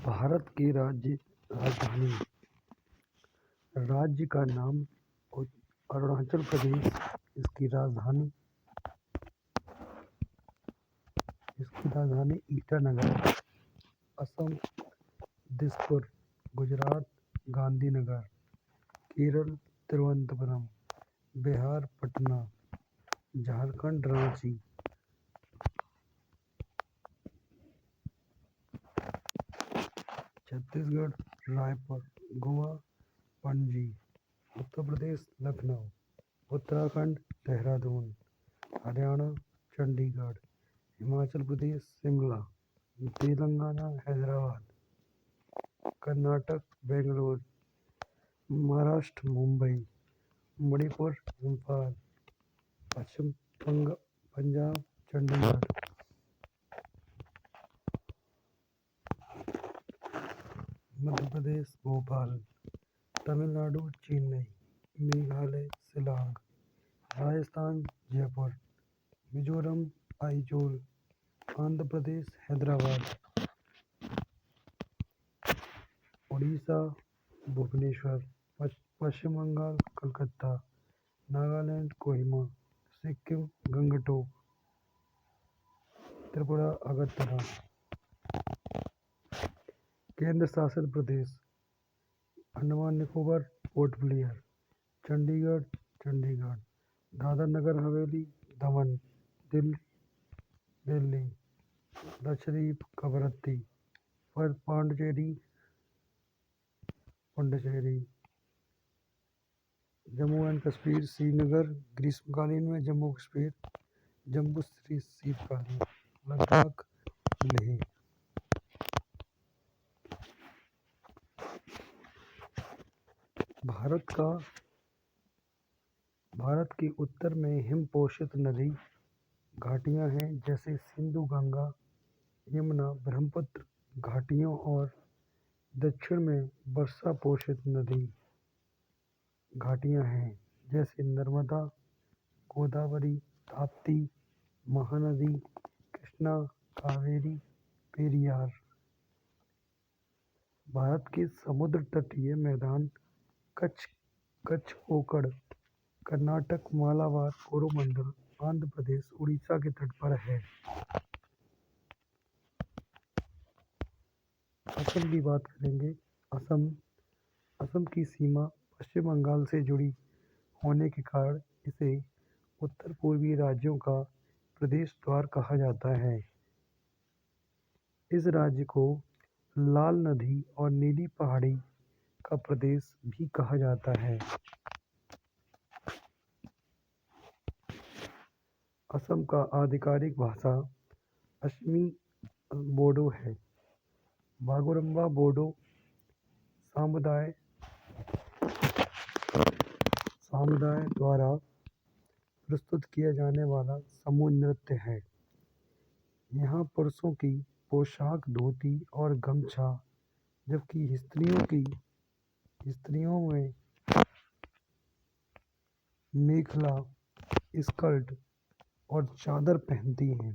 भारत की राजधानी। राज्य का नाम अरुणाचल प्रदेश। इसकी राजधानी ईटानगर। असम दिसपुर। गुजरात गांधीनगर। केरल तिरुवनंतपुरम। बिहार पटना। झारखंड रांची। छत्तीसगढ़ रायपुर। गोवा पणजी। उत्तर प्रदेश लखनऊ। उत्तराखंड देहरादून। हरियाणा चंडीगढ़। हिमाचल प्रदेश शिमला। तेलंगाना हैदराबाद। कर्नाटक बेंगलुरु। महाराष्ट्र मुंबई। मणिपुर इम्फाल। पश्चिम पंजाब चंडीगढ़। मध्य प्रदेश भोपाल। तमिलनाडु चेन्नई। मेघालय शिलांग। राजस्थान जयपुर। मिजोरम आइजोल। आंध्र प्रदेश हैदराबाद। उड़ीसा भुवनेश्वर। पश्चिम बंगाल कलकत्ता। नागालैंड कोहिमा। सिक्किम गंगटोक। त्रिपुरा अगरतला। केंद्र शासित प्रदेश Andaman Nicobar port Blair. Chandigarh. Dadar Nagar Haveli Daman Delhi. Lakshadweep Kavaratti. Pondicherry Jammu and Kashmir Srinagar ग्रीष्मकालीन में। जम्मू कश्मीर जम्मू शीतकालीन। लद्दाख लेह। भारत के उत्तर में हिम पोषित नदी घाटियां हैं, जैसे सिंधु गंगा यमुना ब्रह्मपुत्र घाटियों, और दक्षिण में वर्षा पोषित नदी घाटियां हैं, जैसे नर्मदा गोदावरी ताप्ती महानदी कृष्णा कावेरी पेरियार। भारत के समुद्र तटीय मैदान कच्छ कोकण कर्नाटक मालाबार कोरोमंडल आंध्र प्रदेश उड़ीसा के तट पर है। असम की बात करेंगे। असम की सीमा पश्चिम बंगाल से जुड़ी होने के कारण इसे उत्तर पूर्वी राज्यों का प्रदेश द्वार कहा जाता है। इस राज्य को लाल नदी और नीली पहाड़ी का प्रदेश भी कहा जाता है। असम का आधिकारिक भाषा असमी बोडो है। बागुरुम्बा बोडो समुदाय द्वारा प्रस्तुत किया जाने वाला समूह नृत्य है। यहाँ पुरुषों की पोशाक धोती और गमछा, जबकि स्त्रियों में मेखला स्कर्ट और चादर पहनती हैं।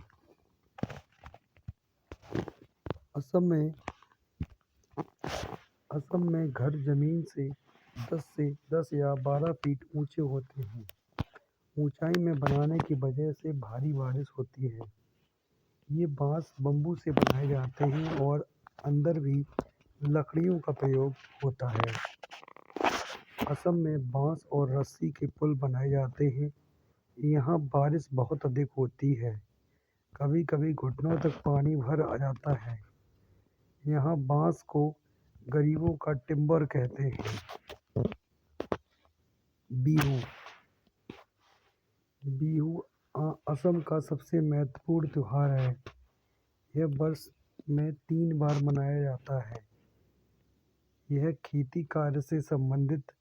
असम में घर जमीन से 10 या 12 फीट ऊंचे होते हैं। ऊंचाई में बनाने की वजह से भारी बारिश होती है। ये बांस बम्बू से बनाए जाते हैं और अंदर भी लकड़ियों का प्रयोग होता है। असम में बांस और रस्सी के पुल बनाए जाते हैं। यहाँ बारिश बहुत अधिक होती है। कभी कभी घुटनों तक पानी भर आ जाता है। यहाँ बांस को गरीबों का टिम्बर कहते हैं। बिहू असम का सबसे महत्वपूर्ण त्योहार है। यह वर्ष में 3 बार मनाया जाता है। यह खेती कार्य से संबंधित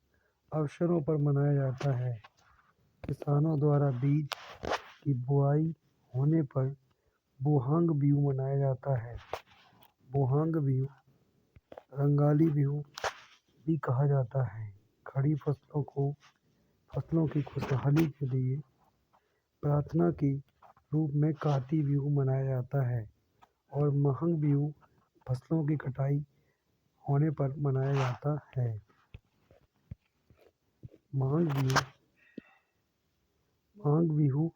अवसरों पर मनाया जाता है। किसानों द्वारा बीज की बुआई होने पर बोहांग बिहू मनाया जाता है। बोहांग बिहू रंगाली बिहू भी कहा जाता है। खड़ी फसलों की खुशहाली के लिए प्रार्थना के रूप में काती बिहू मनाया जाता है। और महंग बिहू फसलों की कटाई होने पर मनाया जाता है। माघ बिहू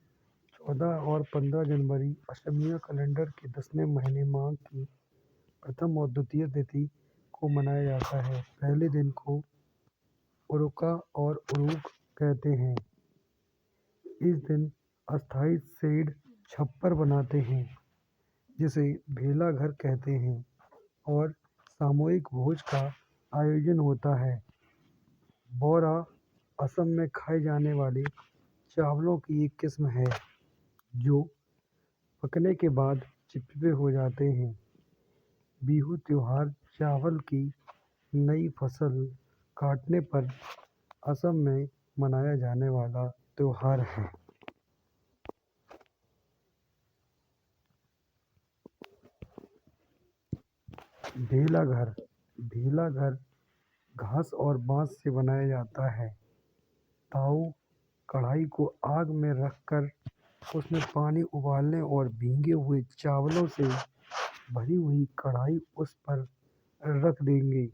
14 और 15 जनवरी असमिया कैलेंडर के 10वें महीने माघ की प्रथम और द्वितीय तिथि को मनाया जाता है। पहले दिन को उरुका और उरूक कहते हैं। इस दिन अस्थाई शेड छप्पर बनाते हैं जिसे भेला घर कहते हैं और सामूहिक भोज का आयोजन होता है। बोरा असम में खाए जाने वाले चावलों की एक किस्म है जो पकने के बाद चिपचिपे हो जाते हैं। बिहू त्योहार चावल की नई फसल काटने पर असम में मनाया जाने वाला त्योहार है। भेला घर घास और बांस से बनाया जाता है। ताऊ कढ़ाई को आग में रखकर उसमें पानी उबालने और भीगे हुए चावलों से भरी हुई कढ़ाई उस पर रख देंगे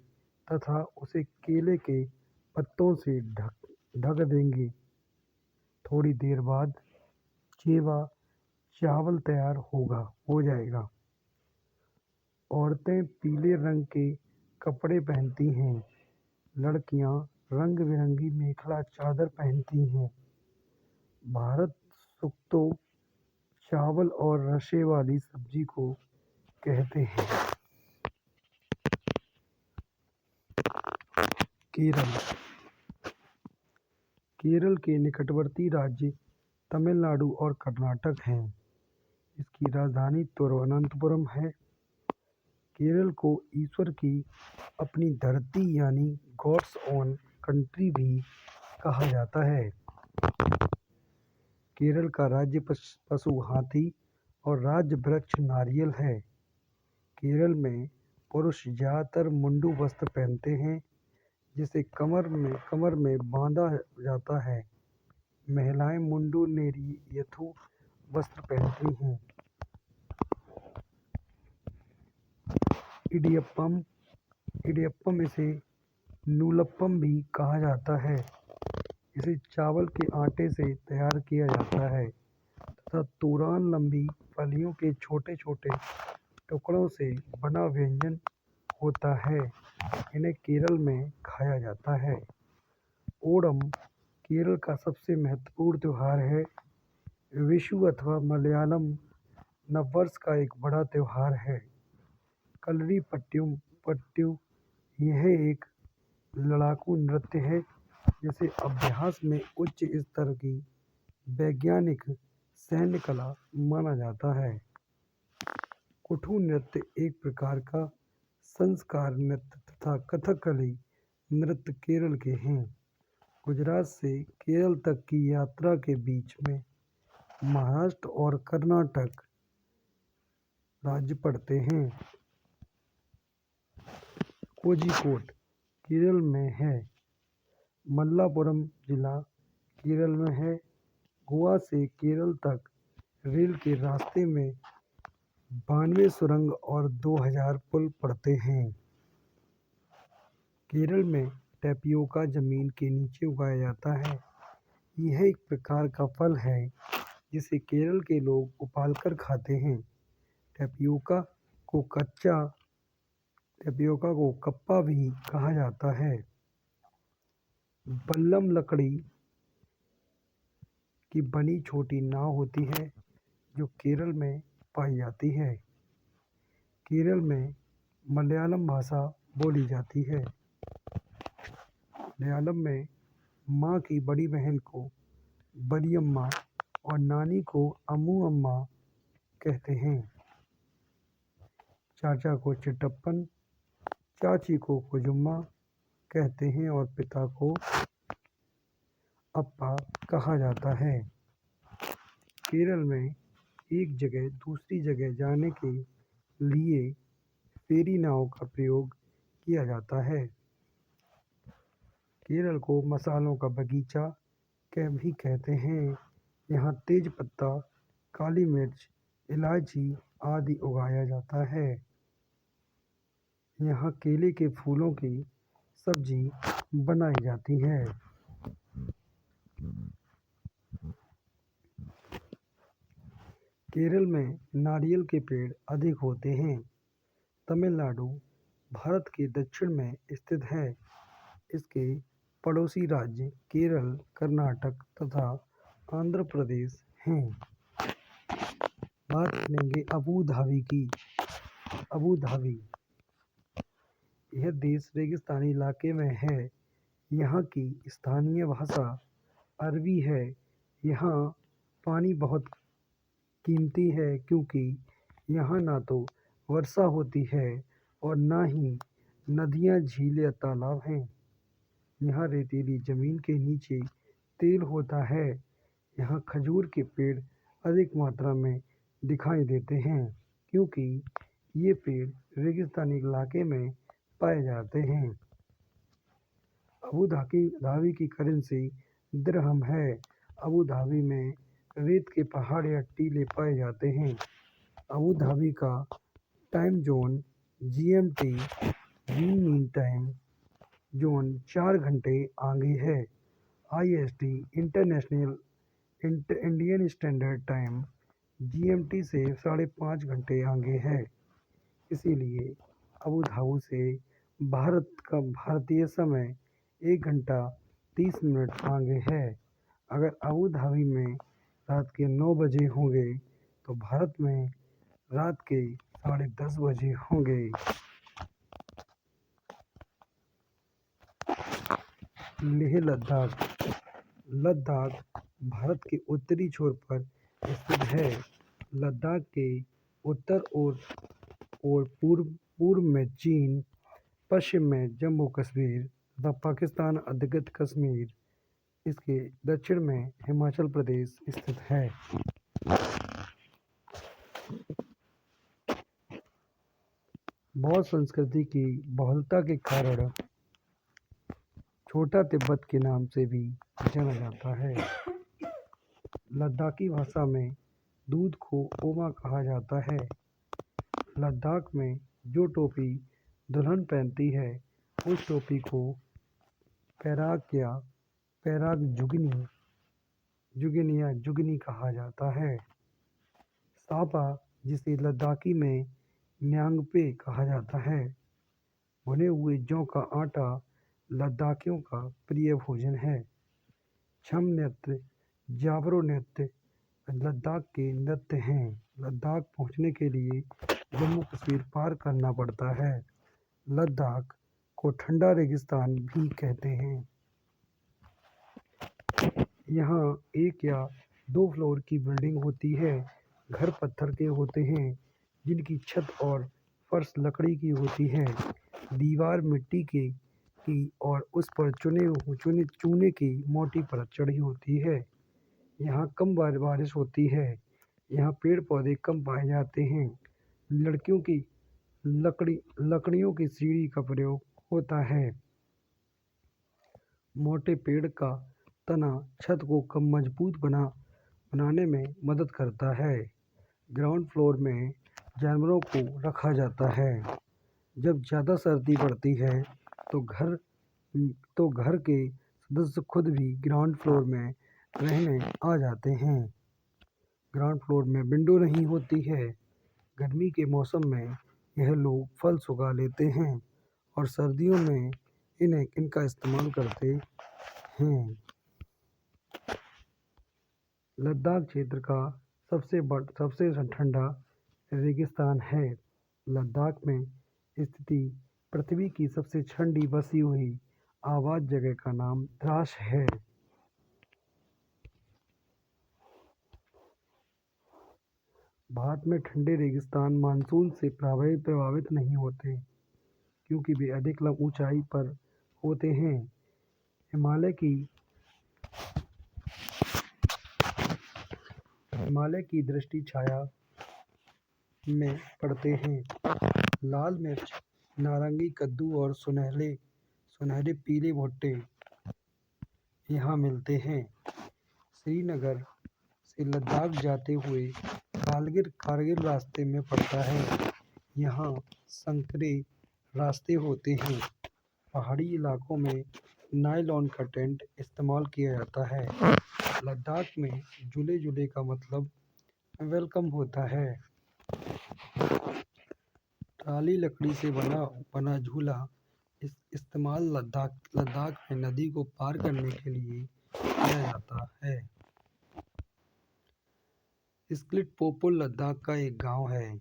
तथा उसे केले के पत्तों से ढक देंगे। थोड़ी देर बाद चेवा चावल तैयार हो जाएगा। औरतें पीले रंग के कपड़े पहनती हैं। लड़कियां रंग बिरंगी मेखला चादर पहनती हैं। भारत सुक्तो चावल और रसे वाली सब्जी को कहते हैं। केरल के निकटवर्ती राज्य तमिलनाडु और कर्नाटक हैं। इसकी राजधानी तिरुवनंतपुरम है। केरल को ईश्वर की अपनी धरती यानी गॉड्स ओन कंट्री भी कहा जाता है। केरल का राज्य पशु हाथी और राज्य वृक्ष नारियल है। केरल में पुरुष ज्यादातर मुंडू वस्त्र पहनते हैं जिसे कमर में बांधा जाता है। महिलाएं मुंडू नेरियथु वस्त्र पहनती हैं। इडियप्पम इसे नूलप्पम भी कहा जाता है। इसे चावल के आटे से तैयार किया जाता है तथा तूरान लंबी फलियों के छोटे छोटे टुकड़ों से बना व्यंजन होता है। इन्हें केरल में खाया जाता है। ओणम केरल का सबसे महत्वपूर्ण त्योहार है। विशु अथवा मलयालम नववर्ष का एक बड़ा त्योहार है। कलरी पट्टू यह एक लड़ाकू नृत्य है जिसे अभ्यास में उच्च स्तर की वैज्ञानिक सैन्य कला माना जाता है। कुट्टू नृत्य एक प्रकार का संस्कार नृत्य तथा कथकली नृत्य केरल के हैं। गुजरात से केरल तक की यात्रा के बीच में महाराष्ट्र और कर्नाटक राज्य पड़ते हैं। कोझिकोड केरल में है। मल्लापुरम जिला केरल में है। गोवा से केरल तक रेल के रास्ते में 92 सुरंग और 2000 पुल पड़ते हैं। केरल में टैपियोका जमीन के नीचे उगाया जाता है। यह एक प्रकार का फल है जिसे केरल के लोग उबालकर खाते हैं। टैपियोका को कप्पा भी कहा जाता है। बल्लम लकड़ी की बनी छोटी नाव होती है जो केरल में पाई जाती है। केरल में मलयालम भाषा बोली जाती है। मलयालम में माँ की बड़ी बहन को बलियम्मा और नानी को अम्मू अम्मा कहते हैं। चाचा को चिट्टप्पन, चाची को कुजुम्मा कहते हैं और पिता को अप्पा कहा जाता है। केरल में एक जगह दूसरी जगह जाने के लिए फेरी नाव का प्रयोग किया जाता है। केरल को मसालों का बगीचा भी कहते हैं। यहाँ तेज पत्ता, काली मिर्च, इलायची आदि उगाया जाता है। यहाँ केले के फूलों की सब्जी बनाई जाती है। केरल में नारियल के पेड़ अधिक होते हैं। तमिलनाडु भारत के दक्षिण में स्थित है। इसके पड़ोसी राज्य केरल, कर्नाटक तथा आंध्र प्रदेश हैं। बात करेंगे अबू धाबी की। अबू धाबी यह देश रेगिस्तानी इलाके में है। यहाँ की स्थानीय भाषा अरबी है। यहाँ पानी बहुत कीमती है क्योंकि यहाँ ना तो वर्षा होती है और ना ही नदियाँ, झीलें या तालाब हैं। यहाँ रेतीली जमीन के नीचे तेल होता है। यहाँ खजूर के पेड़ अधिक मात्रा में दिखाई देते हैं क्योंकि ये पेड़ रेगिस्तानी इलाके में पाए जाते हैं। अबू धाबी की करेंसी दिरहम है। अबू धाबी में रेत के पहाड़ या टीले पाए जाते हैं। अबू धाबी का time zone GMT green mean time zone 4 घंटे आगे है। IST international Indian standard time GMT से 5.5 घंटे आगे है। इसीलिए अबू धाबी से भारतीय समय 1 घंटा 30 मिनट आगे है। अगर अबू धाबी में रात के 9 बजे होंगे तो भारत में रात के 10:30 बजे होंगे। लेह लद्दाख। लद्दाख भारत के उत्तरी छोर पर स्थित है। लद्दाख के उत्तर और पूर्व में चीन, पश्चिम में जम्मू कश्मीर तथा पाकिस्तान अधिकृत कश्मीर, इसके दक्षिण में हिमाचल प्रदेश स्थित है। बौद्ध संस्कृति की बहुलता के कारण छोटा तिब्बत के नाम से भी जाना जाता है। लद्दाखी भाषा में दूध को ओमा कहा जाता है। लद्दाख में जो टोपी दुल्हन पहनती है उस टोपी को पैराक या पैराक जुगनी कहा जाता है। सापा, जिसे लद्दाखी में न्यांगपे कहा जाता है, भुने हुए जौ का आटा लद्दाखियों का प्रिय भोजन है। छम नृत्य, जावरो नृत्य लद्दाख के नृत्य हैं। लद्दाख पहुंचने के लिए जम्मू कश्मीर पार करना पड़ता है। लद्दाख को ठंडा रेगिस्तान भी कहते हैं। यहाँ 1 या 2 फ्लोर की बिल्डिंग होती है। घर पत्थर के होते हैं जिनकी छत और फर्श लकड़ी की होती है। दीवार मिट्टी की और उस पर चूने की मोटी परत चढ़ी होती है। यहाँ कम बारिश होती है। यहाँ पेड़ पौधे कम पाए जाते हैं। लकड़ियों की सीढ़ी का प्रयोग होता है। मोटे पेड़ का तना छत को कम मजबूत बनाने में मदद करता है। ग्राउंड फ्लोर में जानवरों को रखा जाता है। जब ज़्यादा सर्दी पड़ती है तो घर के सदस्य खुद भी ग्राउंड फ्लोर में रहने आ जाते हैं। ग्राउंड फ्लोर में विंडो नहीं होती है। गर्मी के मौसम में यह लोग फल सुखा लेते हैं और सर्दियों में इनका इस्तेमाल करते हैं। लद्दाख क्षेत्र का सबसे ठंडा रेगिस्तान है। लद्दाख में स्थिति पृथ्वी की सबसे ठंडी बसी हुई आबाद जगह का नाम द्रास है। भारत में ठंडे रेगिस्तान मानसून से प्रभावित नहीं होते क्योंकि वे अधिक ऊंचाई पर होते हैं। हिमालय की दृष्टि छाया में पड़ते हैं। लाल मिर्च, नारंगी कद्दू और सुनहरे पीले भुट्टे यहाँ मिलते हैं। श्रीनगर से लद्दाख जाते हुए कारगिल रास्ते में पड़ता है। यहाँ संतरे, रास्ते होते हैं। पहाड़ी इलाकों में नायलॉन का टेंट इस्तेमाल किया जाता है। लद्दाख में झूले झूले का मतलब वेलकम होता है। टाली लकड़ी से बना बना झूला इस्तेमाल लद्दाख में नदी को पार करने के लिए किया जाता है। स्प्लिट पोपुल लद्दाख का एक गांव है।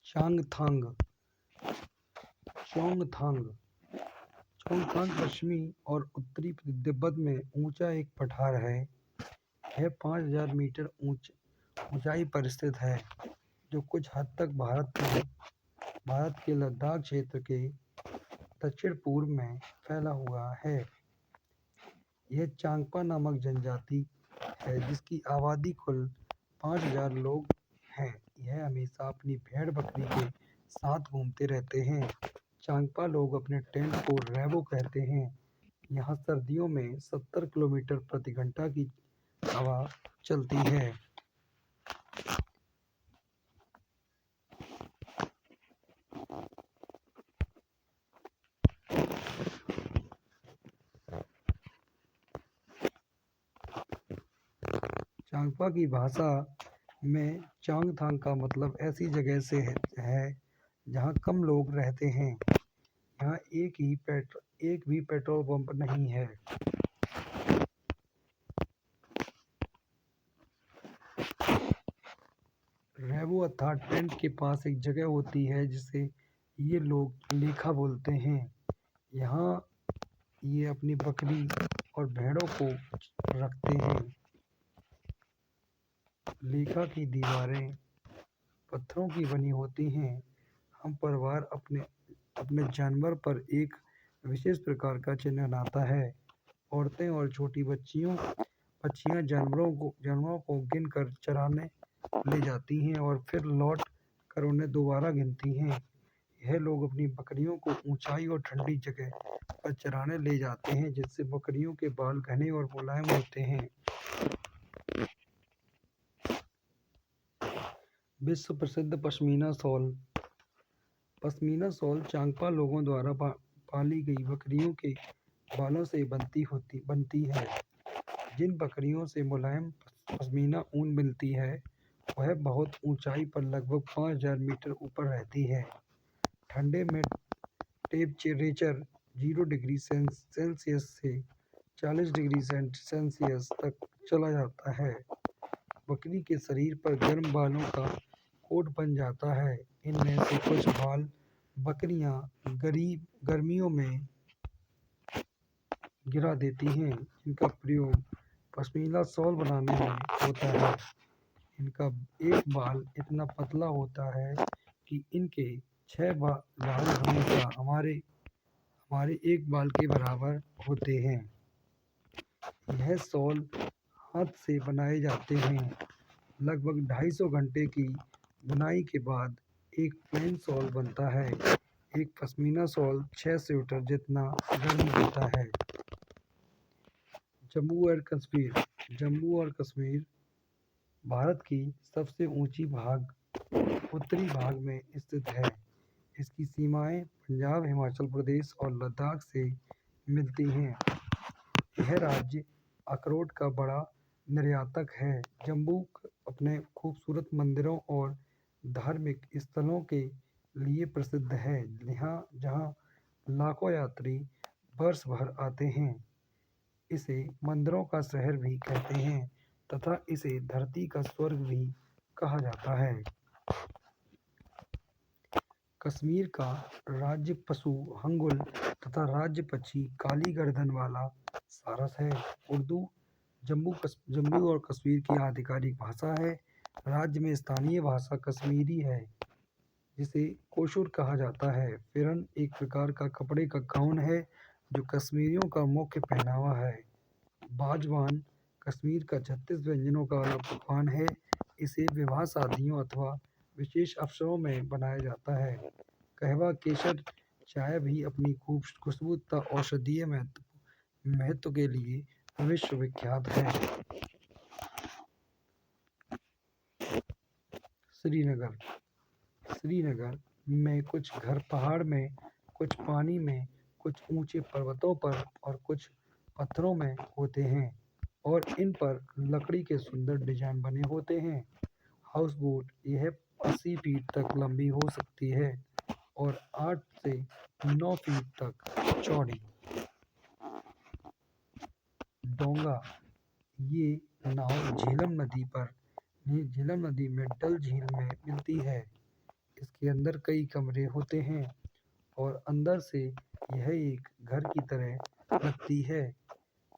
चांगथांग चोंगथांग चोंगथांग पश्चिमी और उत्तरी तिब्बत में ऊंचा एक पठार है। यह 5000 मीटर ऊंचाई पर स्थित है, जो कुछ हद तक भारत के लद्दाख क्षेत्र के दक्षिण पूर्व में फैला हुआ है। यह चांगपा नामक जनजाति है, जिसकी आबादी कुल 5000 लोग हैं। यह हमेशा अपनी भेड़ बकरी के साथ घूमते रहते हैं। चांगपा लोग अपने टेंट को रैबो कहते हैं। यहाँ सर्दियों में 70 किलोमीटर प्रति घंटा की हवा चलती है। चांगपा की भाषा में चांगथांग का मतलब ऐसी जगह से है जहाँ कम लोग रहते हैं। यहाँ एक भी पेट्रोल पंप नहीं है। रैबो अर्थात टेंट के पास एक जगह होती है जिसे ये लोग लेखा बोलते हैं। यहाँ ये अपनी बकरी और भेड़ों को रखते हैं। लेखा की दीवारें पत्थरों की बनी होती हैं। हम परिवार अपने जानवर पर एक विशेष प्रकार का चिन्ह बनाता है। औरतें और छोटी बच्चियां जानवरों को गिन कर चराने ले जाती हैं और फिर लौट कर उन्हें दोबारा गिनती हैं। यह लोग अपनी बकरियों को ऊंचाई और ठंडी जगह पर चराने ले जाते हैं, जिससे बकरियों के बाल घने और मुलायम होते हैं। विश्व प्रसिद्ध पश्मीना शॉल चांगपा लोगों द्वारा पाली गई बकरियों के बालों से बनती है। जिन बकरियों से मुलायम पश्मीना ऊन मिलती है, वह बहुत ऊंचाई पर लगभग 5000 मीटर ऊपर रहती है। ठंडे में टेम्परेचर 0 डिग्री सेल्सियस से 40 डिग्री सेल्सियस तक चला जाता है। बकरी के शरीर पर गर्म बालों का कोट बन जाता है। इनमें से कुछ बाल बकरियां गर्मियों में गिरा देती हैं, जिनका प्रयोग पश्मीना शॉल बनाने में होता है। इनका एक बाल इतना पतला होता है कि इनके 6 बाल हमेशा हमारे एक बाल के बराबर होते हैं। यह शॉल हाथ से बनाए जाते हैं। लगभग 250 घंटे की बुनाई के बाद एक प्लेन शॉल बनता है। एक पश्मीना शॉल 6 स्वेटर जितना गर्म होता है। जम्मू और कश्मीर भारत की सबसे ऊंची उत्तरी भाग में स्थित है। इसकी सीमाएं पंजाब, हिमाचल प्रदेश और लद्दाख से मिलती हैं। यह राज्य अखरोट का बड़ा निर्यातक है। जम्मू अपने खूबसूरत मंदिरों और धार्मिक स्थलों के लिए प्रसिद्ध है, जहाँ लाखों यात्री वर्ष भर आते हैं। इसे मंदिरों का शहर भी कहते हैं तथा इसे धरती का स्वर्ग भी कहा जाता है। कश्मीर का राज्य पशु हंगुल तथा राज्य पक्षी काली गर्दन वाला सारस है। उर्दू जम्मू और कश्मीर की आधिकारिक भाषा है। राज्य में स्थानीय भाषा कश्मीरी है, जिसे कोशुर कहा जाता है। फिरन एक प्रकार का कपड़े का गाउन है, जो कश्मीरियों का मुख्य पहनावा है। बाजवान कश्मीर का 36 व्यंजनों का वाला पकवान है। इसे विवाह, शादियों अथवा विशेष अवसरों में बनाया जाता है। कहवा केसर चाय भी अपनी खुशबू तथा औषधीय महत्व के लिए विश्व विख्यात है। श्रीनगर में कुछ घर पहाड़ में, कुछ पानी में, कुछ ऊंचे पर्वतों पर और कुछ पत्थरों में होते हैं और इन पर लकड़ी के सुंदर डिजाइन बने होते हैं। हाउस बोट यह 80 फीट तक लंबी हो सकती है और 8 से 9 फीट तक चौड़ी। डोंगा ये नाव झेलम नदी में डल झील में मिलती है। इसके अंदर कई कमरे होते हैं और अंदर से यह एक घर की तरह लगती है।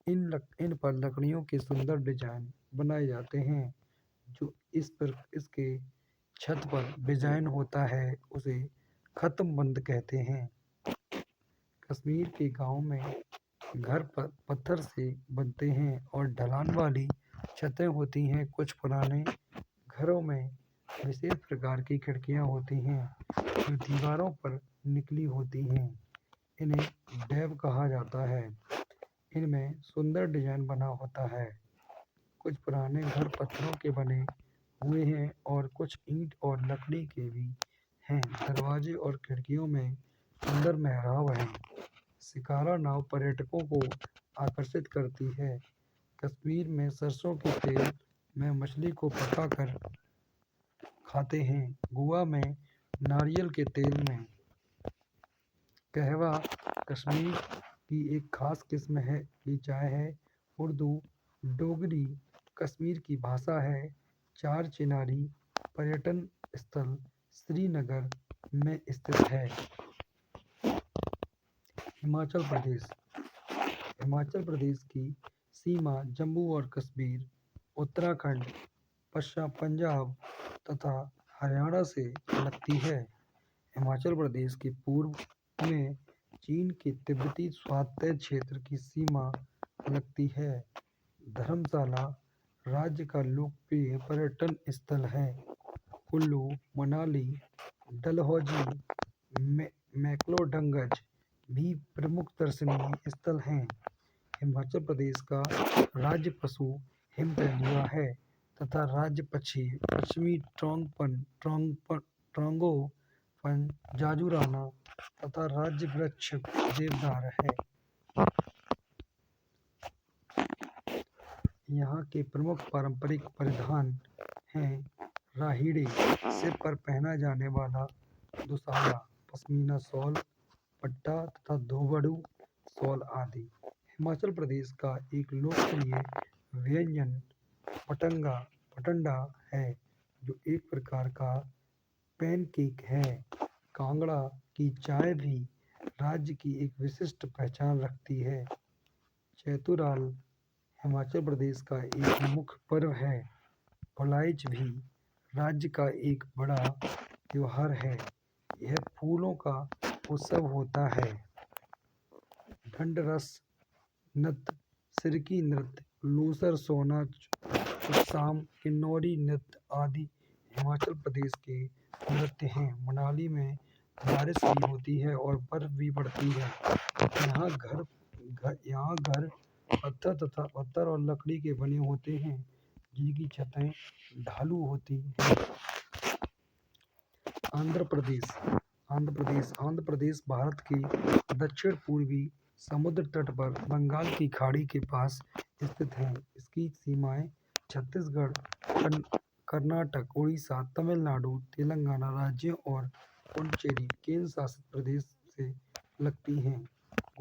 इन पर लकड़ियों के सुंदर डिजाइन बनाए जाते हैं। जो इसके छत पर डिजाइन होता है उसे खत्म बंद कहते हैं। कश्मीर के गांव में घर पत्थर से बनते हैं और ढलान वाली छतें होती हैं। कुछ पुराने घरों में विशेष प्रकार की खिड़कियां होती हैं जो दीवारों पर निकली होती हैं। इन्हें डैब कहा जाता है। इनमें सुंदर डिजाइन बना होता है। कुछ पुराने घर पत्थरों के बने हुए हैं और कुछ ईंट और लकड़ी के भी हैं। दरवाजे और खिड़कियों में सुंदर मेहराब हैं। शिकारा नाव पर्यटकों को आकर्षित करती है। कश्मीर में सरसों के तेल में मछली को पकाकर खाते हैं। गोवा में नारियल के तेल में। कहवा कश्मीर की एक खास किस्म है की चाय है। उर्दू डोगरी कश्मीर की भाषा है। चार चिनारी पर्यटन स्थल श्रीनगर में स्थित है। हिमाचल प्रदेश हिमाचल प्रदेश की सीमा जम्मू और कश्मीर, उत्तराखंड, पंजाब तथा हरियाणा से लगती है। हिमाचल प्रदेश के पूर्व में चीन के तिब्बती स्वायत्त क्षेत्र की सीमा लगती है। धर्मशाला राज्य का लोकप्रिय पर्यटन स्थल है। कुल्लू, मनाली, डलहौजी, मैक्लोडगंज भी प्रमुख दर्शनीय स्थल हैं। हिमाचल प्रदेश का राज्य पशु हिम तेंदुआ है तथा राज्य पक्षी पश्चिमी ट्रांगोपन जाजुराना तथा राज्य वृक्ष देवदार है। यहाँ के प्रमुख पारंपरिक परिधान हैं राहिड़े, सिर पर पहना जाने वाला दुशाला, पश्मीना शॉल, पट्टा तथा धोबड़ू शॉल आदि। हिमाचल प्रदेश का एक लोकप्रिय व्यंजन पटंडा है जो एक प्रकार का पैनकेक है। कांगड़ा की चाय भी राज्य की एक विशिष्ट पहचान रखती है। चैतुराल हिमाचल प्रदेश का एक मुख्य पर्व है। भुलाइच भी राज्य का एक बड़ा त्योहार है। यह फूलों का उत्सव होता है। ढंढरस नृत्य, सिरकी नृत्य, लूसर, सोना शाम, किन्नौरी नृत्य आदि हिमाचल प्रदेश के नृत्य हैं। मनाली में बारिश भी होती है और बर्फ भी पड़ती है। यहाँ घर पत्थर और लकड़ी के बने होते हैं जिनकी छतें ढालू होती हैं। आंध्र प्रदेश भारत के दक्षिण पूर्वी समुद्र तट पर बंगाल की खाड़ी के पास स्थित है। इसकी सीमाएं छत्तीसगढ़, कर्नाटक, उड़ीसा, तमिलनाडु, तेलंगाना राज्यों और पुडुचेरी केंद्र शासित प्रदेश से लगती हैं।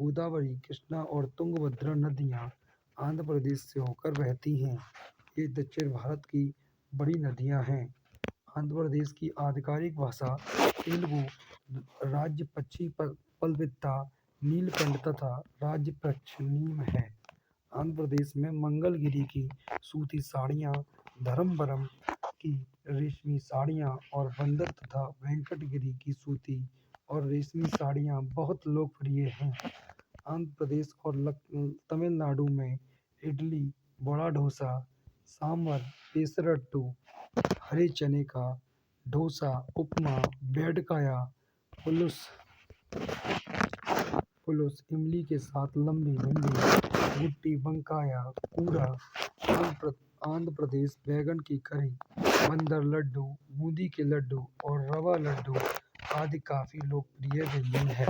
गोदावरी, कृष्णा और तुंगभद्रा नदियाँ आंध्र प्रदेश से होकर बहती हैं। ये दक्षिण भारत की बड़ी नदियाँ हैं। आंध्र प्रदेश की आधिकारिक भाषा तेलुगु, राज्य पक्षी पल्पिता नीलकंठ तथा राज्य पक्ष नीम है। आंध्र प्रदेश में मंगलगिरी की सूती साड़ियाँ, धर्मवरम की रेशमी साड़ियाँ और बंदर तथा वेंकटगिरी की सूती और रेशमी साड़ियाँ बहुत लोकप्रिय हैं। आंध्र प्रदेश और तमिलनाडु में इडली, बड़ा डोसा, सांभर, पेसरट्टू, हरे चने का डोसा, उपमा, बेडकाया, पुलुस, इमली के साथ लंबी भिंडी, गुट्टी बंकाया, कूड़ा। आंध्र प्रदेश बैंगन की करी, बंदर लड्डू, बूंदी के लड्डू और रवा लड्डू आदि काफ़ी लोकप्रिय व्यंजन है।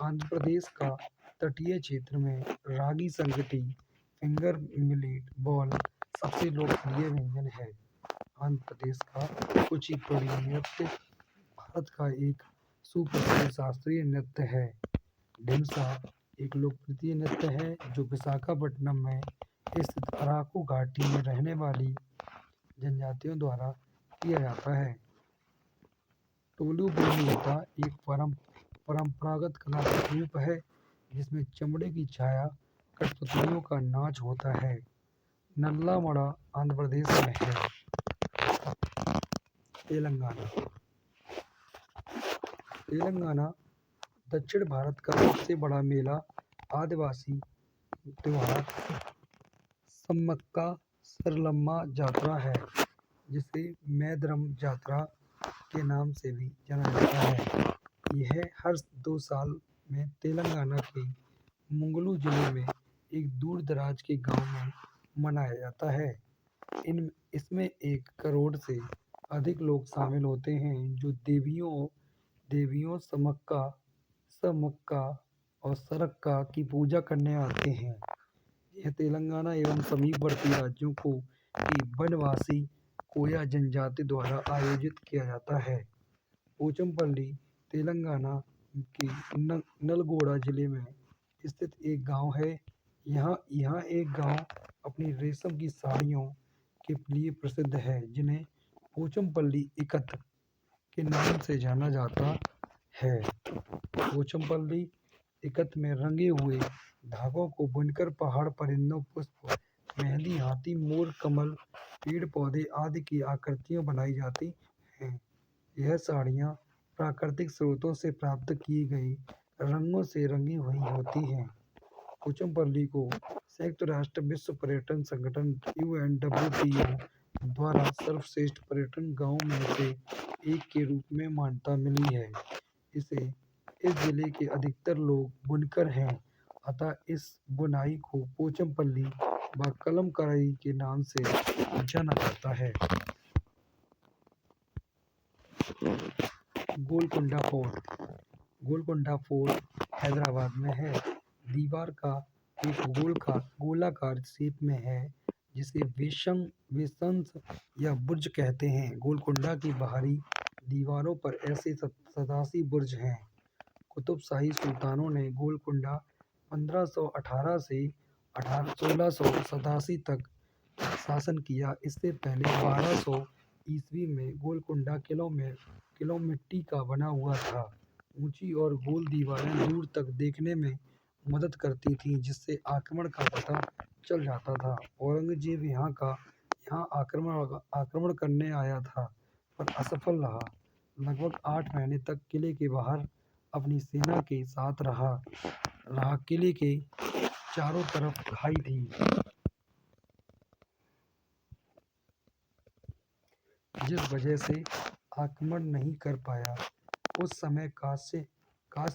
आंध्र प्रदेश का तटीय क्षेत्र में रागी संगटी फिंगर मिलेट बॉल सबसे लोकप्रिय व्यंजन है। आंध्र प्रदेश का कुचिपुड़ी नृत्य भारत का एक सुप्रसिद्ध शास्त्रीय नृत्य है। ढिंसा एक लोकप्रिय नृत्य है जो विशाखापट्टनम में स्थित अराकू घाटी में रहने वाली जनजातियों द्वारा किया जाता है। टोलू बोनीता एक परंपरागत कला का रूप है जिसमें चमड़े की छाया कठपुतलियों का नाच होता है। नल्लामड़ा आंध्र प्रदेश में है। तेलंगाना दक्षिण भारत का सबसे बड़ा मेला आदिवासी त्योहार सम्मक्का सरलम्मा जात्रा है जिसे मैदरम जात्रा के नाम से भी जाना जाता है। यह हर 2 साल में तेलंगाना के मुंगलू जिले में एक दूर दराज के गांव में मनाया जाता है। इसमें 1 करोड़ से अधिक लोग शामिल होते हैं जो देवियों समक्का और सरक्का की पूजा करने आते हैं। यह तेलंगाना एवं समीपवर्ती राज्यों की वनवासी कोया जनजाति द्वारा आयोजित किया जाता है। पोचमपल्ली तेलंगाना के नलगोंडा जिले में स्थित एक गांव है। यहाँ एक गांव अपनी रेशम की साड़ियों के लिए प्रसिद्ध है जिन्हें पोचमपल्ली इकत के नाम से जाना जाता है। पोचमपल्ली इकत में रंगे हुए धागों को बुनकर पहाड़ परिंदों पुष्प मेहंदी हाथी मोर कमल पेड़ पौधे आदि की आकृतियाँ बनाई जाती हैं। यह साड़ियाँ प्राकृतिक स्रोतों से प्राप्त की गई रंगों से रंगी हुई होती हैं। पोचमपल्ली को संयुक्त राष्ट्र विश्व पर्यटन संगठन UNWTO द्वारा सर्वश्रेष्ठ पर्यटन गांव में से एक के रूप में मान्यता मिली है। इस जिले के अधिकतर लोग बुनकर हैं अतः इस बुनाई को पोचमपल्ली व कलमकरई के नाम से जाना जाता है। गोलकुंडा फोर्ट हैदराबाद में है। दीवार का एक गोलाकार शेप में है जिसे वेशंस या बुर्ज कहते हैं। गोलकुंडा की बाहरी दीवारों पर ऐसे 87 बुर्ज हैं। कुतुब शाही सुल्तानों ने गोलकुंडा 1518 से 1687 तक शासन किया। इससे पहले 1200 ईस्वी में गोलकुंडा किलों मिट्टी का बना हुआ था। ऊंची और गोल दीवारें दूर तक देखने में मदद करती थीं जिससे आक्रमण का पता चल जाता था। औरंगजेब यहाँ आक्रमण करने आया था पर असफल रहा। लगभग 8 महीने तक किले के बाहर अपनी सेना के साथ रहा। किले के चारों तरफ खाई थी जिस वजह से आक्रमण नहीं कर पाया। उस समय कांस्य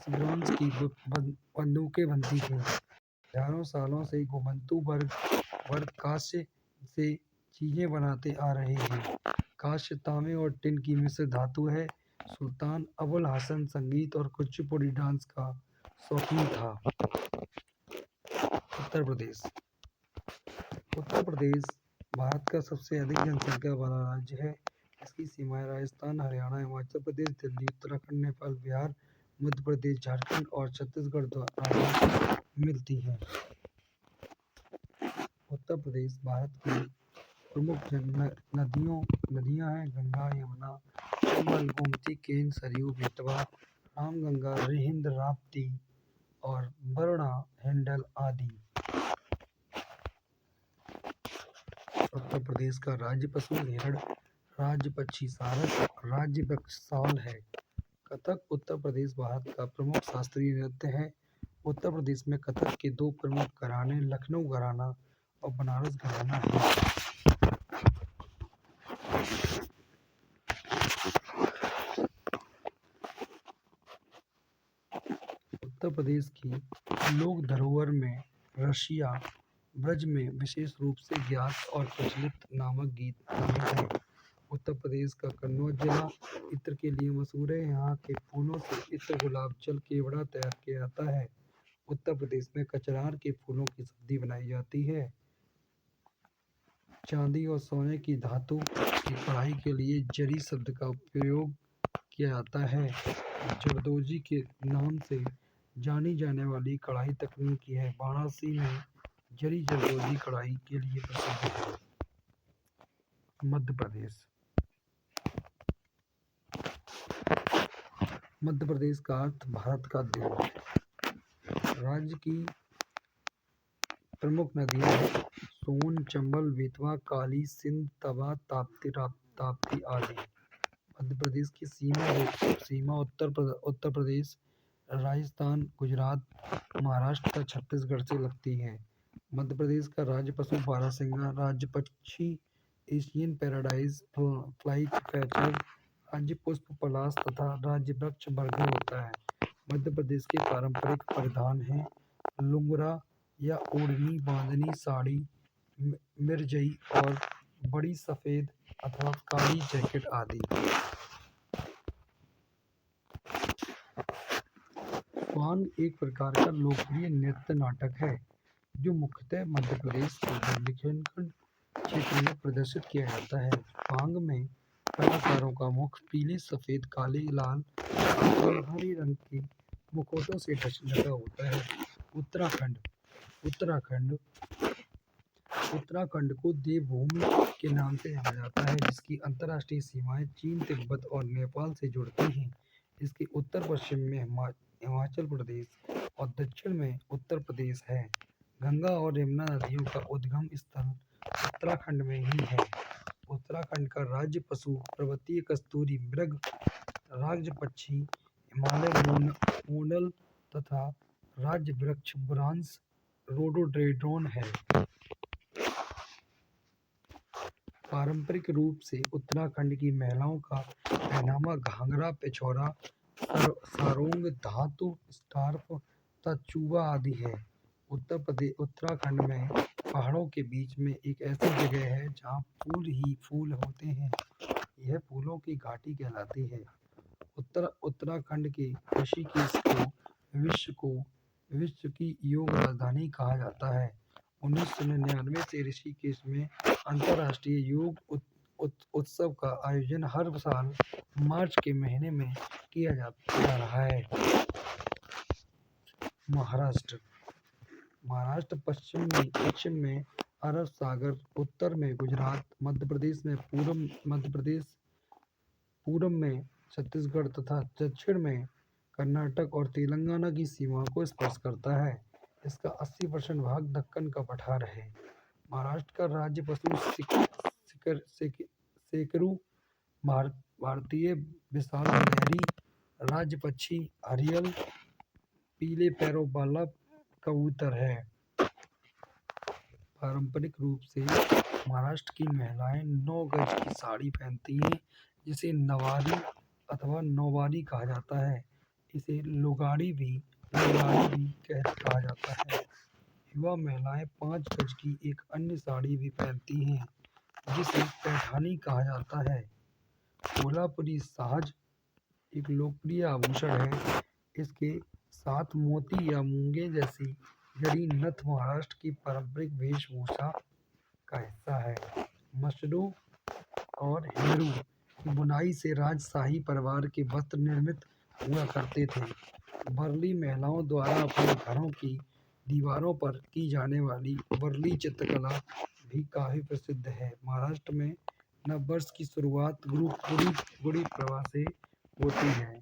ब्रोंज की बंदूकें बनती थीं। हजारों सालों से घुमंतू वर्ग कांस्य से चीजें बनाते आ रहे हैं। कांस्य तांबे और टिन की मिश्र धातु है। सुल्तान अबुल हसन संगीत और कुचिपुड़ी डांस का शौकीन था। उत्तर प्रदेश भारत का सबसे अधिक जनसंख्या वाला राज्य है। इसकी सीमाएं राजस्थान हरियाणा हिमाचल प्रदेश दिल्ली उत्तराखंड नेपाल बिहार मध्य प्रदेश झारखंड और छत्तीसगढ़ द्वारा मिलती हैं। उत्तर प्रदेश भारत की प्रमुख नदियां हैं गंगा यमुना चंबल गोमती केन सरयू बेतवा रामगंगा रिहिंद राप्ती और वरुणा हिंडल आदि। उत्तर प्रदेश का राज्य पशु हिरण, राज्य पक्षी सारस, राज्य वृक्ष साल है। कथक उत्तर प्रदेश भारत का प्रमुख शास्त्रीय नृत्य है। उत्तर प्रदेश में कथक के 2 प्रमुख घराने लखनऊ घराना और बनारस घराना है। उत्तर प्रदेश की लोक धरोहर में रसिया ब्रज में विशेष रूप से ज्ञात और प्रचलित नामक गीत नामित है। उत्तर प्रदेश का कन्नौज जिला इत्र के लिए मशहूर है। यहाँ के फूलों से इत्र, गुलाब जल, केवड़ा तैयार किया जाता है। उत्तर प्रदेश में कचनार के फूलों की सब्जी बनाई जाती है। चांदी और सोने की धातु की कढ़ाई के लिए जरी शब्द का प्रयोग किया जाता है। जरदोजी के नाम से जानी जाने वाली कढ़ाई तकनीक है। वाराणसी में जरी जरदोजी कढ़ाई के लिए प्रसिद्ध है। मध्य प्रदेश। मध्य प्रदेश का अर्थ भारत का दिल। राज्य की प्रमुख नदियां हैं सोन, चंबल, बेतवा, काली, सिंध, तवा, ताप्ती आदि। मध्य प्रदेश की सीमा उत्तर प्रदेश, राजस्थान, गुजरात, महाराष्ट्र तथा छत्तीसगढ़ से लगती है। मध्य प्रदेश का राज्य पशु बारहसिंगा, राज्य पक्षी एशियन पैराडाइज फ्लाईकैचर, राज्य पुष्प पलाश तथा राज्य वृक्ष बरगद होता है। मध्य प्रदेश के पारंपरिक परिधान हैं लुंगरा या ओढ़नी, बांधनी, साड़ी, मिर्जई और बड़ी सफ़ेद अथवा काली जैकेट आदि। स्वांग एक प्रकार का लोकप्रिय नृत्य नाटक है जो मुख्यतः मध्य प्रदेश के बुंदेलखंड क्षेत्र में प्रदर्शित किया जाता है। स्वांग में कलाकारों का मुख पीले, सफ़ेद, काले, लाल और हरे रंग के मुखौटों से ढका होता है। उत्तराखंड को देवभूमि के नाम से जाना जाता है, जिसकी अंतर्राष्ट्रीय सीमाएं चीन, तिब्बत और नेपाल से जुड़ती हैं। इसके उत्तर पश्चिम में हिमाचल प्रदेश और दक्षिण में उत्तर प्रदेश है। गंगा और यमुना नदियों का उद्गम स्थल उत्तराखंड में ही है। उत्तराखंड का राज्य पशु पर्वतीय कस्तूरी मृग, राज्य पक्षी हिमालय मोनल तथा राज्य वृक्ष बुरांस रोडोडेंड्रॉन है। पारंपरिक रूप से उत्तराखंड की महिलाओं का पहनावा घाघरा, पिछौरा, सारोंग, धातु, स्कार्फ तथा चूबा आदि है। उत्तराखंड में पहाड़ों के बीच में एक ऐसी जगह है जहाँ फूल ही फूल होते हैं। यह फूलों की घाटी कहलाती है। उत्तराखंड के ऋषिकेश को विश्व की योग राजधानी कहा जाता है। 1999 से ऋषिकेश में अंतर्राष्ट्रीय योग उत्सव का आयोजन हर साल मार्च के महीने में किया जा रहा है। महाराष्ट्र पश्चिम में अरब सागर, उत्तर में गुजरात, मध्य प्रदेश पूरब में छत्तीसगढ़ तथा दक्षिण में कर्नाटक और तेलंगाना की सीमाओं को स्पर्श करता है। इसका 80% भाग दक्कन का पठार है। महाराष्ट्र का राज्य पशु सेकरू, भारतीय विशाल गिलहरी, राज्य पक्षी हरियल, पीले पैरों वाला कबूतर है। पारंपरिक रूप से महाराष्ट्र की महिलाएं 9 गज की साड़ी पहनती हैं, जिसे नवारी अथवा नौवारी कहा जाता है। इसे लुगाड़ी भी कहा जाता है। युवा महिलाएं 5 गज की एक अन्य साड़ी भी पहनती हैं, जिसे पैठानी कहा जाता है। कोल्हापुरी साज एक लोकप्रिय आभूषण है। इसके साथ मोती या मूंगे जैसी जड़ी नथ महाराष्ट्र की पारंपरिक वेशभूषा का हिस्सा है। मसरू और हेरू की बुनाई से राजशाही परिवार के वस्त्र निर्मित हुआ करते थे। वर्ली महिलाओं द्वारा अपने घरों की दीवारों पर की जाने वाली वर्ली चित्रकला भी काफी प्रसिद्ध है। महाराष्ट्र में नववर्ष की शुरुआत गुड़ी पड़वा से होती है।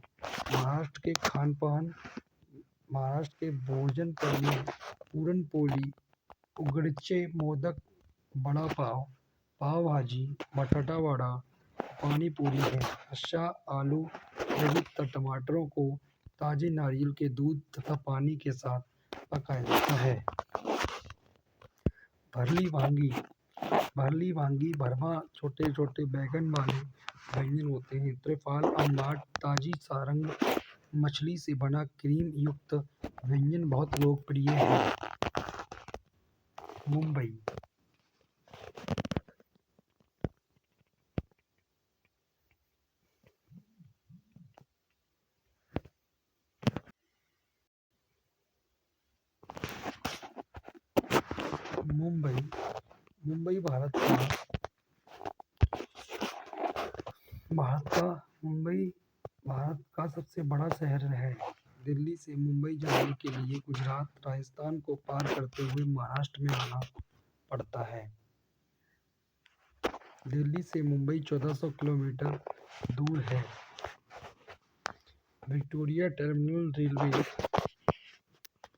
महाराष्ट्र के भोजन में पूरन पोली, उकडीचे मोदक, बड़ा पाव, पाव भाजी, बटाटा वड़ा, पानी पूरी है। रस्सा आलू, दही तथा टमाटरों को ताजे नारियल के दूध तथा पानी के साथ पकाया जाता है। भरली वांगी भरमा छोटे छोटे बैगन वाले व्यंजन होते हैं। त्रिफल आमलेट ताजी सारंग मछली से बना क्रीम युक्त व्यंजन बहुत लोकप्रिय है। मुंबई मुंबई मुंबई भारत का सबसे बड़ा शहर है। दिल्ली से मुंबई जाने के लिए गुजरात राजस्थान को पार करते हुए महाराष्ट्र में आना पड़ता है। दिल्ली से मुंबई 1400 किलोमीटर दूर है। Victoria terminal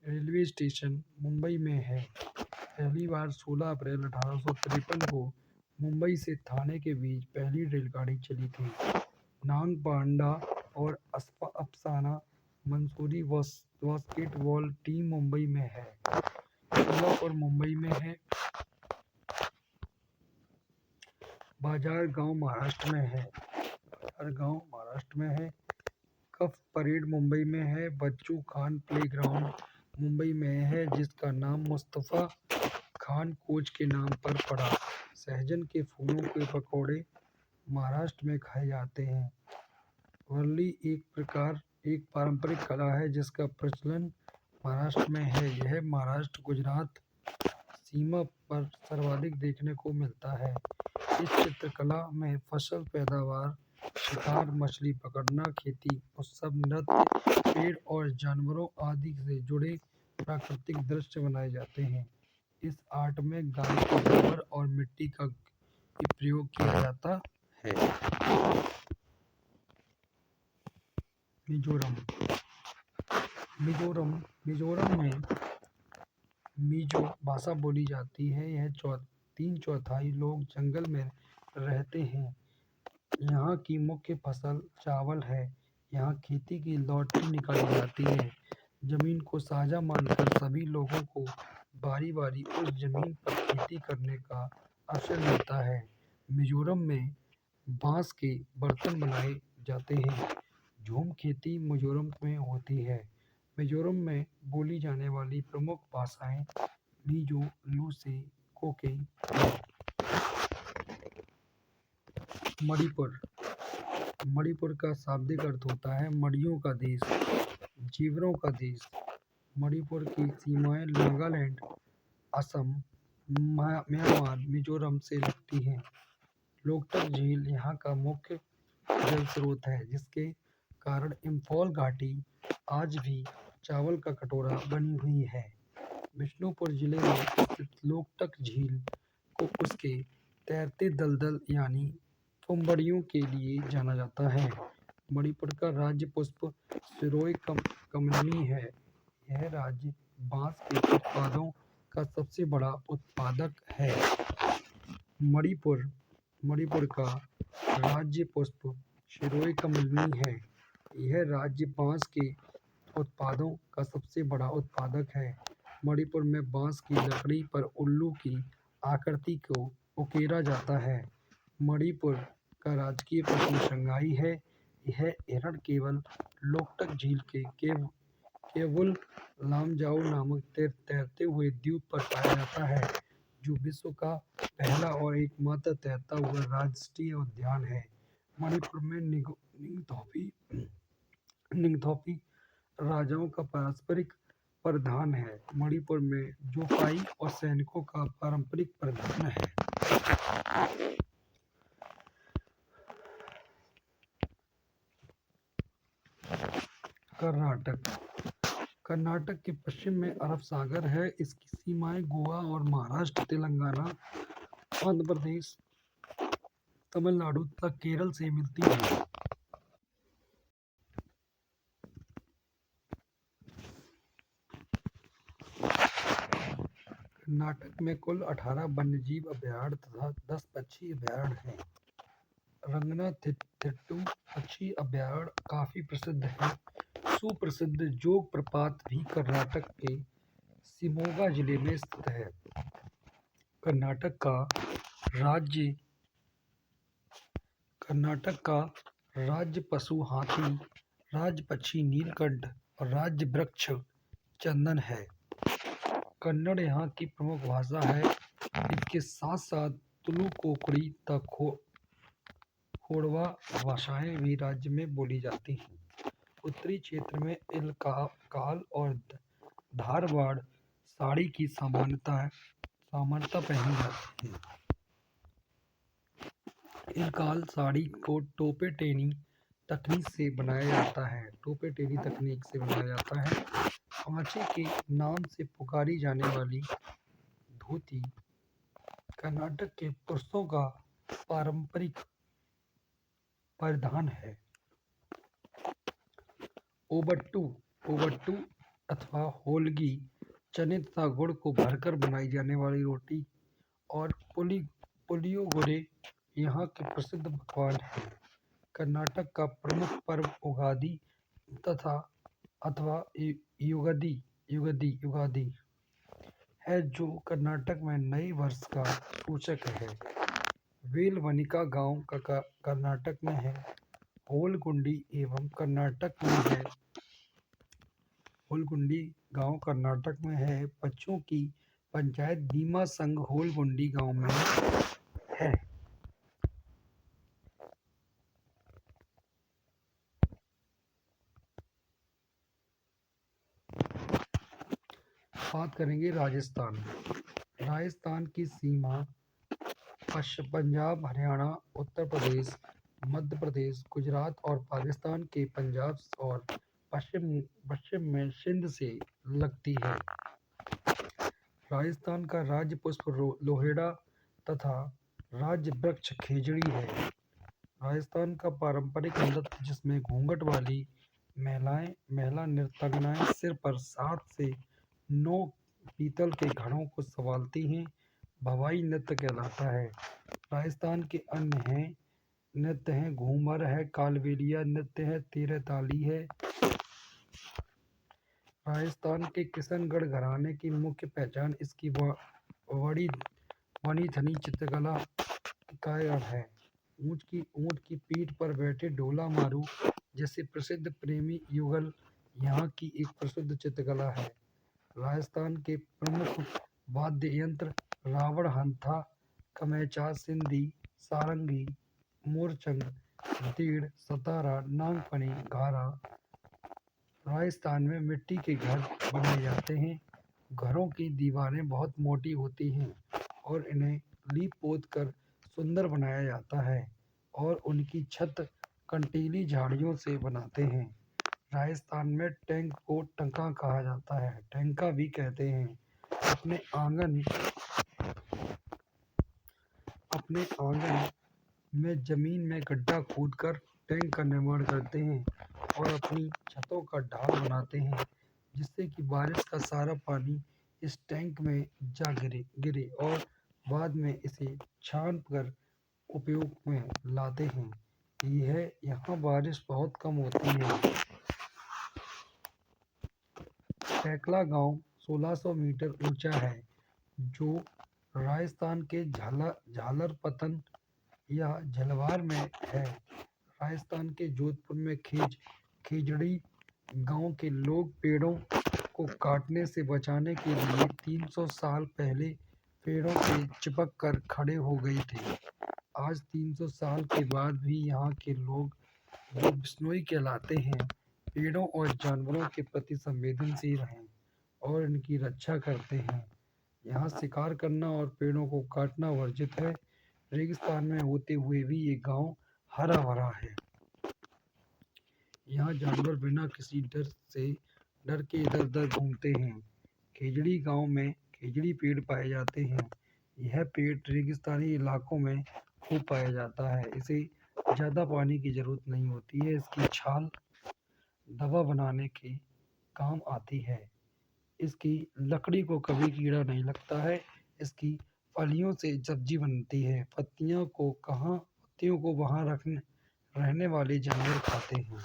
railway station Mumbai में है। पहली बार 16 अप्रैल 1853 को मुंबई से ठाणे के बीच पहली रेलगाड़ी चली थी। नागपांडा और अफसाना मंसूरी बास्केटबॉल टीम मुंबई में है। कोल्हापुर मुंबई में है। बाजार गांव महाराष्ट्र में है। कफ परेड मुंबई में है। बच्चू खान प्लेग्राउंड मुंबई में है, जिसका नाम मुस्तफा खान कोच के नाम पर पड़ा। सहजन के फूलों के पकौड़े महाराष्ट्र में खाए जाते हैं। वर्ली एक पारंपरिक कला है जिसका प्रचलन महाराष्ट्र में है। यह महाराष्ट्र गुजरात सीमा पर सर्वाधिक देखने को मिलता है। इस चित्रकला में फसल पैदावार, शिकार, मछली पकड़ना, खेती, उत्सव, नृत्य, पेड़ और जानवरों आदि से जुड़े प्राकृतिक दृश्य बनाए जाते हैं। इस आर्ट में गाय के गोबर और मिट्टी का प्रयोग किया जाता है। मिजोरम में मिजो भाषा बोली जाती है। यह 3/4 लोग जंगल में रहते हैं। यहाँ की मुख्य फसल चावल है। यहाँ खेती की लॉटरी निकाली जाती है। जमीन को साझा मानकर सभी लोगों को बारी बारी उस जमीन पर खेती करने का अवसर मिलता है। मिजोरम में बांस के बर्तन बनाए जाते हैं। झूम खेती मिजोरम में होती है। मिजोरम में बोली जाने वाली प्रमुख भाषाएं मिजो, लूसे, कोकेई हैं। मणिपुर का शाब्दिक अर्थ होता है मड़ियों का देश, जीवरों का देश। मणिपुर की सीमाएं नागालैंड, असम, म्यांमार, मिजोरम से लगती हैं। लोकटक झील यहाँ का मुख्य जल स्रोत है, जिसके कारण इम्फॉल घाटी आज भी चावल का कटोरा बनी हुई है। बिष्णुपुर जिले में स्थित लोकटक झील को उसके तैरते दलदल यानी फुम्बड़ियों के लिए जाना जाता है। मणिपुर का राज्य पुष्प सिरोय कमलनी है। यह राज्य बांस के उत्पादों का सबसे बड़ा उत्पादक है। मणिपुर का राज्य पुष्प सिरोय कमलनी है। यह राज्य बांस के उत्पादों का सबसे बड़ा उत्पादक है। मणिपुर में बांस की लकड़ी पर उल्लू की आकृति को उकेरा जाता है। मणिपुर का राजकीय पशु शंगाई है। यह हिरण केवल लोकटक झील के केवुल लामजाओ नामक तैरते हुए द्वीप पर पाया जाता है, जो विश्व का पहला और एकमात्र तैरता हुआ राष्ट्रीय उद्यान है। मणिपुर में निंगथौपी राजाओं का पारंपरिक परिधान है। मणिपुर में जोकाई और सैनिकों का पारंपरिक परिधान है। कर्नाटक के पश्चिम में अरब सागर है। इसकी सीमाएं गोवा और महाराष्ट्र, तेलंगाना, आंध्र प्रदेश, तमिलनाडु तक केरल से मिलती है। कर्नाटक में कुल 18 वन्यजीव अभयारण्य तथा 10 पक्षी अभयारण्य हैं। रंगनाथिट्टू पक्षी अभयारण्य काफी प्रसिद्ध है। सुप्रसिद्ध जोग प्रपात भी कर्नाटक के शिमोगा जिले में स्थित है। कर्नाटक का राज्य पशु हाथी, राज्य पक्षी नीलकंठ और राज्य वृक्ष चंदन है। कन्नड़ यहाँ की प्रमुख भाषा है। इसके साथ साथ तुलु, कोंकणी तथा खोड़वा भाषाएं भी राज्य में बोली जाती हैं। उत्तरी क्षेत्र में इलकाल और धारवाड़ साड़ी की सामान्यता सामर्थ्य पहनी जाती है। इलकाल साड़ी को टोपे टेनी तकनीक से बनाया जाता है। टोपे टेनी तकनीक से बनाया जाता है। पांचे के नाम से पुकारी जाने वाली धोती कर्नाटक के पुरुषों का पारंपरिक परिधान है। ओबट्टू ओबट्टू अथवा होलगी चने तथा गुड़ को भरकर बनाई जाने वाली रोटी और पुलियोगरे यहाँ के प्रसिद्ध पकवान हैं। कर्नाटक का प्रमुख पर्व उगादि अथवा युगादि है, जो कर्नाटक में नए वर्ष का सूचक है। वेलवनिका गांव कर्नाटक में है। होलगुंडी गांव कर्नाटक में है। बच्चों की पंचायत भीमा संघ होलगुंडी गांव में है। बात करेंगे राजस्थान। राजस्थान की सीमा पंजाब, हरियाणा, उत्तर प्रदेश, मध्य प्रदेश, गुजरात और पाकिस्तान के पंजाब और पश्चिम में सिंध से लगती है। राजस्थान का राज्य पुष्प लोहेड़ा तथा राज्य वृक्ष खेजड़ी है। राजस्थान का पारंपरिक नृत्य, जिसमें घूंघट वाली महिला नर्तकियां सिर पर 7 से 9 पीतल के घड़ों को संभालती हैं, भवाई नृत्य कहलाता है। राजस्थान के अन्य नृत्य हैं घूमर है, कालबेलिया नृत्य है, तेरह ताली है। राजस्थान के किशनगढ़ घराने की मुख्य पहचान इसकी बनी थनी चित्रकला के कारण है। ऊँट की पीठ पर बैठे ढोला मारू जैसे प्रसिद्ध प्रेमी युगल यहाँ की एक प्रसिद्ध चित्रकला है। राजस्थान के प्रमुख वाद्य यंत्र रावण हंथा, कमैचा, सिंधी, सारंगी, मोरचंग, तीड़, सतारा, नागफनी, घारा। राजस्थान में मिट्टी के घर बनाए जाते हैं। घरों की दीवारें बहुत मोटी होती हैं और इन्हें लीप पोत कर सुंदर बनाया जाता है और उनकी छत कंटीली झाड़ियों से बनाते हैं। राजस्थान में टैंक को टंका कहा जाता है, टैंका भी कहते हैं। अपने आंगन में जमीन में गड्ढा खोदकर टैंक का निर्माण करते हैं और अपनी छतों का ढाल बनाते हैं, जिससे कि बारिश का सारा पानी इस टैंक में जा गिरे और बाद में इसे छान कर उपयोग में लाते हैं। यहाँ बारिश बहुत कम होती है। टैकला गांव 1600 मीटर ऊंचा है, जो राजस्थान के झालरपतन या झलवार में है। राजस्थान के जोधपुर में खेजड़ी गांव के लोग पेड़ों को काटने से बचाने के लिए 300 साल पहले पेड़ों से चिपक कर खड़े हो गए थे। आज 300 साल के बाद भी यहाँ के लोग, जो बिश्नोई कहलाते हैं, पेड़ों और जानवरों के प्रति संवेदनशील हैं और इनकी रक्षा करते हैं। यहाँ शिकार करना और पेड़ों को काटना वर्जित है। रेगिस्तान में होते हुए भी ये गांव हरा भरा है। यहाँ जानवर बिना किसी डर के इधर उधर घूमते हैं। खेजड़ी गांव में खेजड़ी पेड़ पाए जाते हैं। यह पेड़ रेगिस्तानी इलाकों में खूब पाया जाता है। इसे ज़्यादा पानी की ज़रूरत नहीं होती है। इसकी छाल दवा बनाने के काम आती है। इसकी लकड़ी को कभी कीड़ा नहीं लगता है। इसकी फलियों से सब्जी बनती है। पत्तियों को वहाँ रहने वाले जानवर खाते हैं।